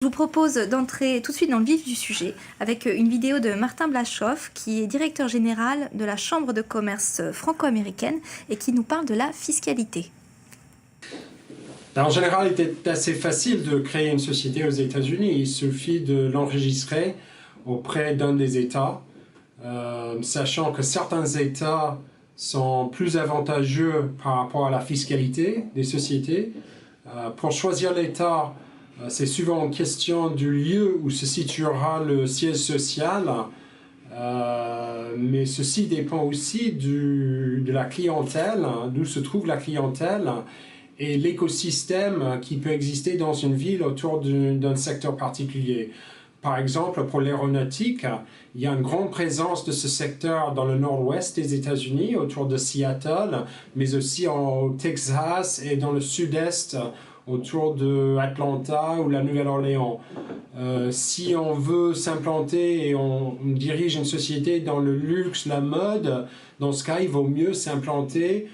Je vous propose d'entrer tout de suite dans le vif du sujet avec une vidéo de Martin Blaschoff, qui est directeur général de la Chambre de commerce franco-américaine et qui nous parle de la fiscalité. En général, il est assez facile de créer une société aux États-Unis. Il suffit de l'enregistrer auprès d'un des États, sachant que certains États sont plus avantageux par rapport à la fiscalité des sociétés. Pour choisir l'État, c'est souvent une question du lieu où se situera le siège social, mais ceci dépend aussi de la clientèle, d'où se trouve la clientèle, et l'écosystème qui peut exister dans une ville autour d'un secteur particulier. Par exemple, pour l'aéronautique, il y a une grande présence de ce secteur dans le nord-ouest des États-Unis, autour de Seattle, mais aussi au Texas et dans le sud-est, autour d'Atlanta ou la Nouvelle-Orléans. Si on veut s'implanter et on dirige une société dans le luxe, la mode, dans ce cas, il vaut mieux s'implanter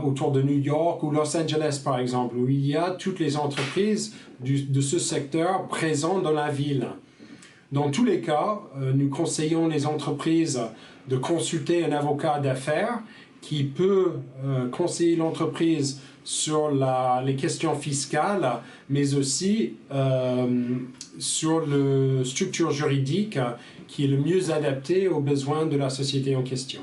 autour de New York ou Los Angeles, par exemple, où il y a toutes les entreprises de ce secteur présentes dans la ville. Dans tous les cas, nous conseillons les entreprises de consulter un avocat d'affaires qui peut conseiller l'entreprise sur les questions fiscales, mais aussi sur la structure juridique qui est le mieux adaptée aux besoins de la société en question.